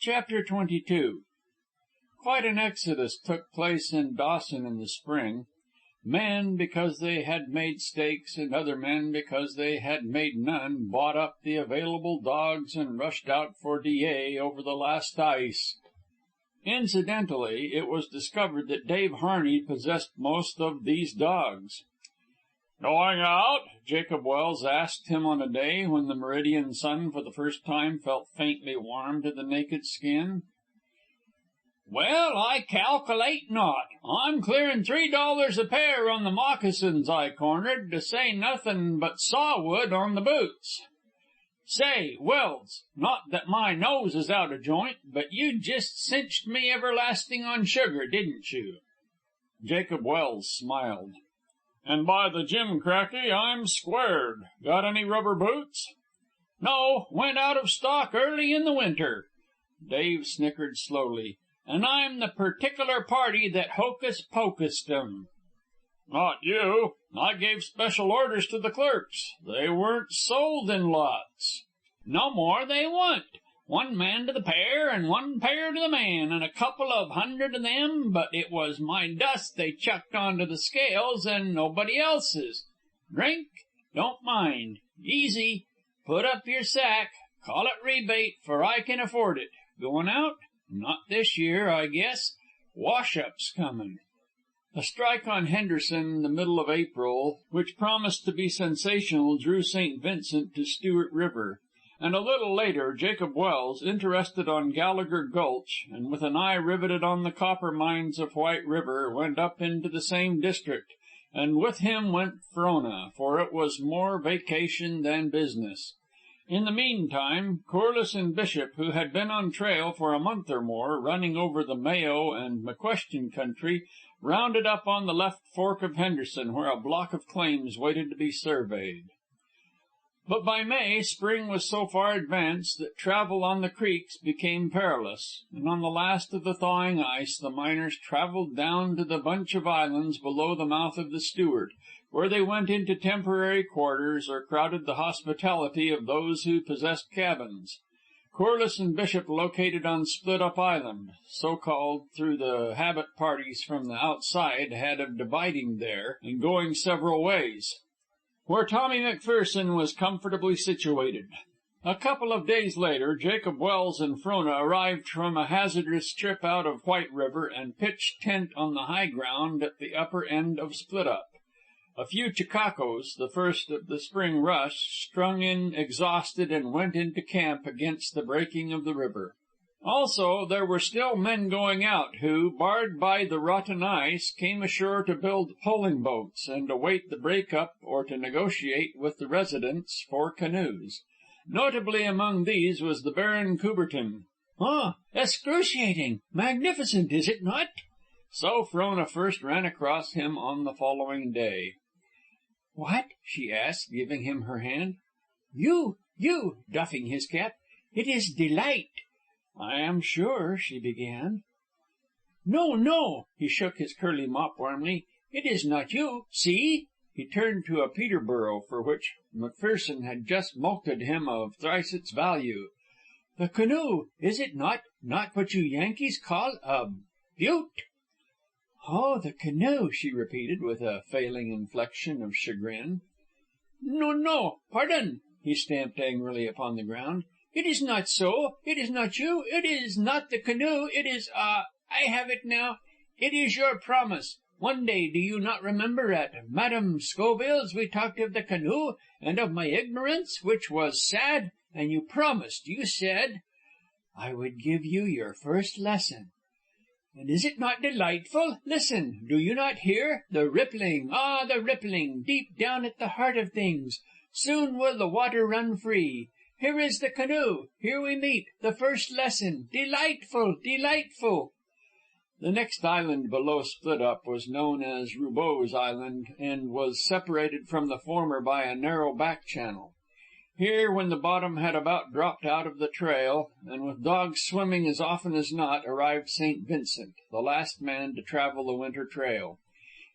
Chapter 22. Quite an exodus took place in Dawson in the spring. Men, because they had made stakes, and other men, because they had made none, bought up the available dogs and rushed out for Dyea over the last ice. Incidentally, it was discovered that Dave Harney possessed most of these dogs. "Going out?" Jacob Wells asked him on a day when the meridian sun for the first time felt faintly warm to the naked skin. "Well, I calculate not. I'm clearin' $3 a pair on the moccasins I cornered, to say nothin' but sawwood on the boots. Say, Wells, not that my nose is out of joint, but you just cinched me everlasting on sugar, didn't you?" Jacob Wells smiled. "And by the gimcracky, I'm squared. Got any rubber boots?" "No, went out of stock early in the winter." Dave snickered slowly. "And I'm the particular party that hocus pocused 'em." "Not you. I gave special orders to the clerks. They weren't sold in lots." "No more they wa'n't. One man to the pair, and one pair to the man, and a couple of hundred of them, but it was my dust they chucked onto the scales, and nobody else's. Drink? Don't mind. Easy. Put up your sack. Call it rebate, for I can afford it. Goin' out? Not this year, I guess. Wash-up's comin'." A strike on Henderson the middle of April, which promised to be sensational, drew St. Vincent to Stewart River. And a little later, Jacob Wells, interested on Gallagher Gulch, and with an eye riveted on the copper mines of White River, went up into the same district, and with him went Frona, for it was more vacation than business. In the meantime, Corliss and Bishop, who had been on trail for a month or more, running over the Mayo and McQuestion country, rounded up on the left fork of Henderson, where a block of claims waited to be surveyed. But by May, spring was so far advanced that travel on the creeks became perilous, and on the last of the thawing ice the miners traveled down to the bunch of islands below the mouth of the Stewart, where they went into temporary quarters or crowded the hospitality of those who possessed cabins. Corliss and Bishop located on Split Up Island, so called through the habit parties from the outside had of dividing there and going several ways, where Tommy McPherson was comfortably situated. A couple of days later, Jacob Wells and Frona arrived from a hazardous trip out of White River and pitched tent on the high ground at the upper end of Split Up. A few chicacos, the first of the spring rush, strung in exhausted and went into camp against the breaking of the river. Also, there were still men going out who, barred by the rotten ice, came ashore to build poling boats and await the break-up or to negotiate with the residents for canoes. Notably among these was the Baron Coubertin. "Ah, excruciating! Magnificent, is it not?" So Frona first ran across him on the following day. "What?" she asked, giving him her hand. You, doffing his cap. "It is delight." "I am sure," she began. No, he shook his curly mop warmly. "It is not you. See?" He turned to a Peterborough for which McPherson had just mulcted him of thrice its value. "The canoe, is it not what you Yankees call a beaut?" "Oh, the canoe," she repeated, with a failing inflection of chagrin. No, pardon." He stamped angrily upon the ground. "It is not so. It is not you. It is not the canoe. It is, I have it now. It is your promise. One day, do you not remember, at Madame Scoville's we talked of the canoe and of my ignorance, which was sad, and you promised, you said, I would give you your first lesson. And is it not delightful? Listen, do you not hear? The rippling, the rippling, deep down at the heart of things. Soon will the water run free. Here is the canoe. Here we meet. The first lesson. Delightful, delightful. The next island below Split Up was known as Roubeau's Island, and was separated from the former by a narrow back channel. Here, when the bottom had about dropped out of the trail, and with dogs swimming as often as not, arrived St. Vincent, the last man to travel the winter trail.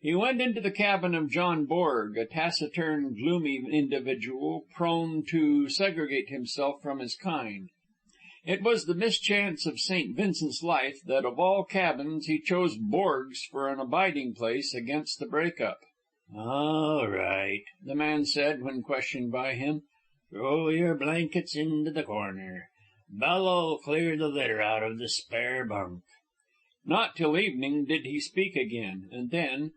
He went into the cabin of John Borg, a taciturn, gloomy individual, prone to segregate himself from his kind. It was the mischance of St. Vincent's life that of all cabins he chose Borg's for an abiding place against the break-up. "All right," the man said when questioned by him. "Throw your blankets into the corner. Bella'll clear the litter out of the spare bunk." Not till evening did he speak again, and then,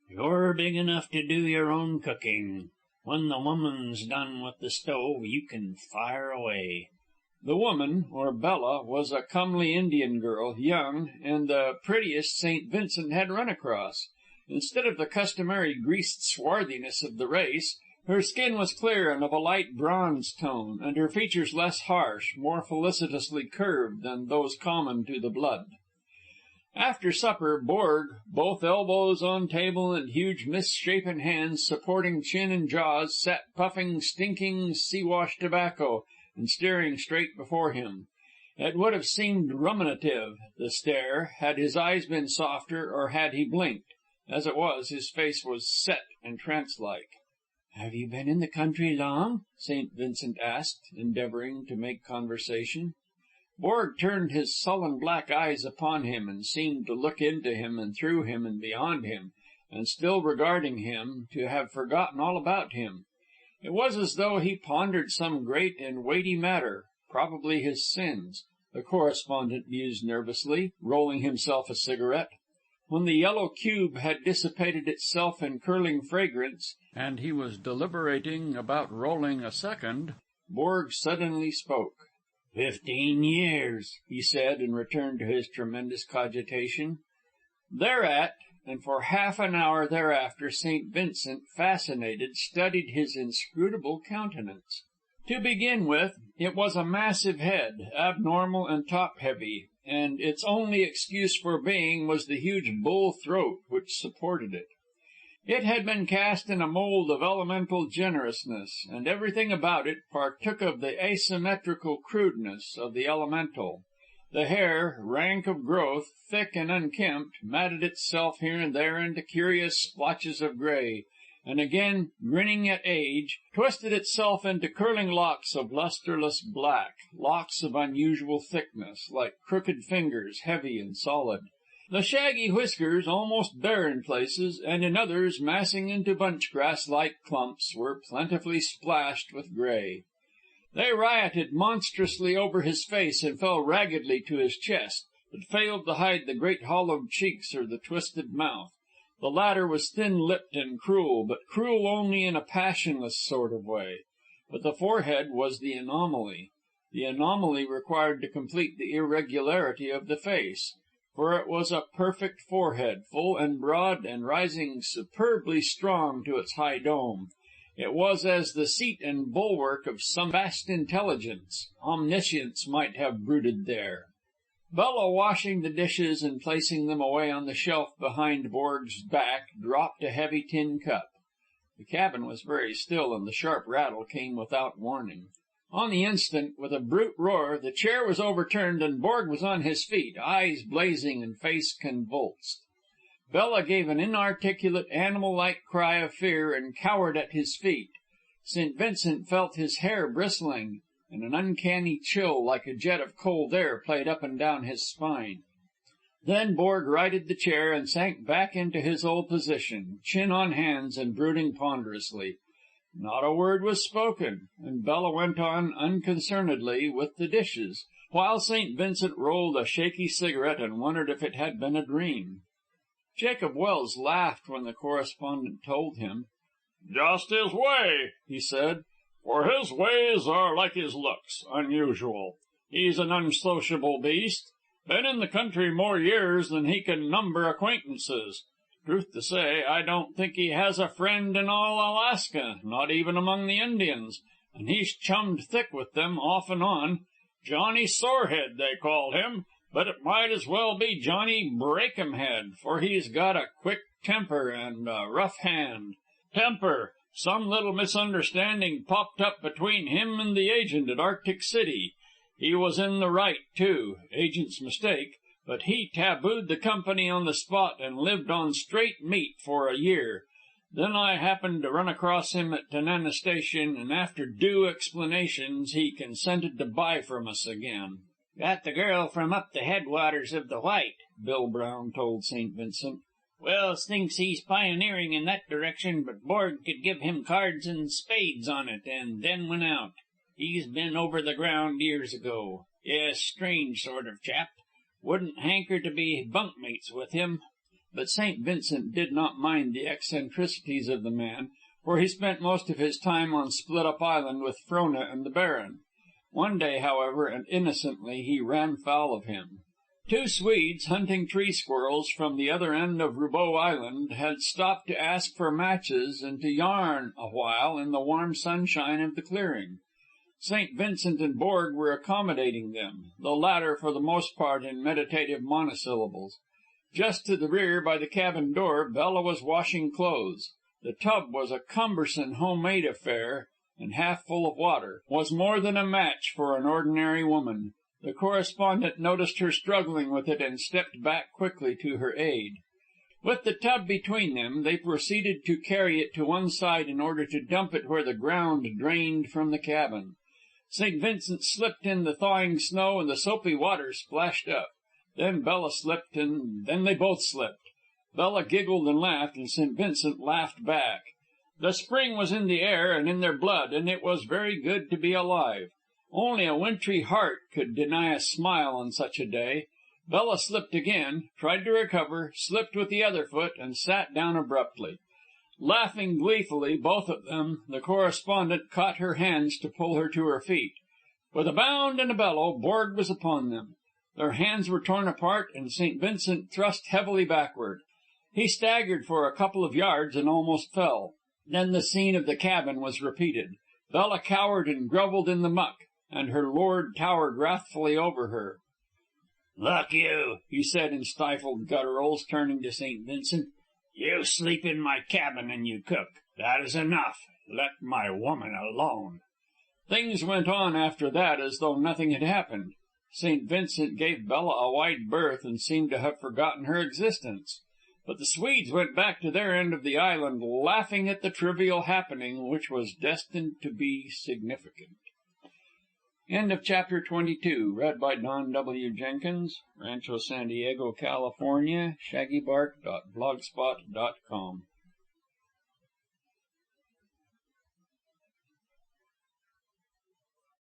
"You're big enough to do your own cooking. When the woman's done with the stove, you can fire away." The woman, or Bella, was a comely Indian girl, young, and the prettiest St. Vincent had run across. Instead of the customary greased swarthiness of the race, her skin was clear and of a light bronze tone, and her features less harsh, more felicitously curved than those common to the blood. After supper, Borg, both elbows on table and huge misshapen hands supporting chin and jaws, sat puffing stinking Siwash tobacco and staring straight before him. It would have seemed ruminative, the stare, had his eyes been softer or had he blinked. As it was, his face was set and trance-like. "Have you been in the country long?" St. Vincent asked, endeavoring to make conversation. Borg turned his sullen black eyes upon him and seemed to look into him and through him and beyond him, and still regarding him, to have forgotten all about him. It was as though he pondered some great and weighty matter, probably his sins, the correspondent mused nervously, rolling himself a cigarette. When the yellow cube had dissipated itself in curling fragrance, and he was deliberating about rolling a second, Borg suddenly spoke. 15 years, he said, and returned to his tremendous cogitation. Thereat, and for half an hour thereafter, St. Vincent, fascinated, studied his inscrutable countenance. To begin with, it was a massive head, abnormal and top-heavy, and its only excuse for being was the huge bull throat which supported it. It had been cast in a mold of elemental generousness, and everything about it partook of the asymmetrical crudeness of the elemental. The hair, rank of growth, thick and unkempt, matted itself here and there into curious splotches of gray, and again, grinning at age, twisted itself into curling locks of lustreless black, locks of unusual thickness, like crooked fingers, heavy and solid. The shaggy whiskers, almost bare in places, and in others massing into bunch grass-like clumps, were plentifully splashed with gray. They rioted monstrously over his face and fell raggedly to his chest, but failed to hide the great hollowed cheeks or the twisted mouth. The latter was thin-lipped and cruel, but cruel only in a passionless sort of way. But the forehead was the anomaly. The anomaly required to complete the irregularity of the face. For it was a perfect forehead, full and broad and rising superbly strong to its high dome. It was as the seat and bulwark of some vast intelligence. Omniscience might have brooded there. Bella, washing the dishes and placing them away on the shelf behind Borg's back, dropped a heavy tin cup. The cabin was very still, and the sharp rattle came without warning. On the instant, with a brute roar, the chair was overturned and Borg was on his feet, eyes blazing and face convulsed. Bella gave an inarticulate, animal-like cry of fear and cowered at his feet. St. Vincent felt his hair bristling, and an uncanny chill like a jet of cold air played up and down his spine. Then Borg righted the chair and sank back into his old position, chin on hands and brooding ponderously. Not a word was spoken, and Bella went on unconcernedly with the dishes, while St. Vincent rolled a shaky cigarette and wondered if it had been a dream. Jacob Wells laughed when the correspondent told him. "Just his way," he said, "for his ways are like his looks, unusual. He's an unsociable beast. Been in the country more years than he can number acquaintances. Truth to say, I don't think he has a friend in all Alaska, not even among the Indians, and he's chummed thick with them off and on. Johnny Sorehead, they call him, but it might as well be Johnny Break-em-Head, for he's got a quick temper and a rough hand. Temper. Some little misunderstanding popped up between him and the agent at Arctic City. He was in the right, too, agent's mistake, but he tabooed the company on the spot and lived on straight meat for a year. Then I happened to run across him at Tanana Station, and after due explanations he consented to buy from us again." "Got the girl from up the headwaters of the White," Bill Brown told St. Vincent. "Wells thinks he's pioneering in that direction, but Borg could give him cards and spades on it, and then went out. He's been over the ground years ago. Yes, strange sort of chap. Wouldn't hanker to be bunkmates with him." But St. Vincent did not mind the eccentricities of the man, for he spent most of his time on Split up Island with Frona and the Baron. One day, however, and innocently, he ran foul of him. Two Swedes, hunting tree squirrels from the other end of Roubeau Island, had stopped to ask for matches and to yarn a while in the warm sunshine of the clearing. St. Vincent and Borg were accommodating them, the latter for the most part in meditative monosyllables. Just to the rear, by the cabin door, Bella was washing clothes. The tub was a cumbersome homemade affair, and half full of water, was more than a match for an ordinary woman. The correspondent noticed her struggling with it and stepped back quickly to her aid. With the tub between them, they proceeded to carry it to one side in order to dump it where the ground drained from the cabin. St. Vincent slipped in the thawing snow, and the soapy water splashed up. Then Bella slipped, and then they both slipped. Bella giggled and laughed, and St. Vincent laughed back. The spring was in the air and in their blood, and it was very good to be alive. Only a wintry heart could deny a smile on such a day. Bella slipped again, tried to recover, slipped with the other foot, and sat down abruptly. Laughing gleefully, both of them, the correspondent caught her hands to pull her to her feet. With a bound and a bellow, Borg was upon them. Their hands were torn apart, and St. Vincent thrust heavily backward. He staggered for a couple of yards and almost fell. Then the scene of the cabin was repeated. Bella cowered and grovelled in the muck, and her lord towered wrathfully over her. "Look you," he said in stifled gutturals, turning to St. Vincent. "You sleep in my cabin and you cook. That is enough. Let my woman alone." Things went on after that as though nothing had happened. St. Vincent gave Bella a wide berth and seemed to have forgotten her existence. But the Swedes went back to their end of the island, laughing at the trivial happening which was destined to be significant. End of chapter 22, read by Don W. Jenkins, Rancho San Diego, California, shaggybark.blogspot.com.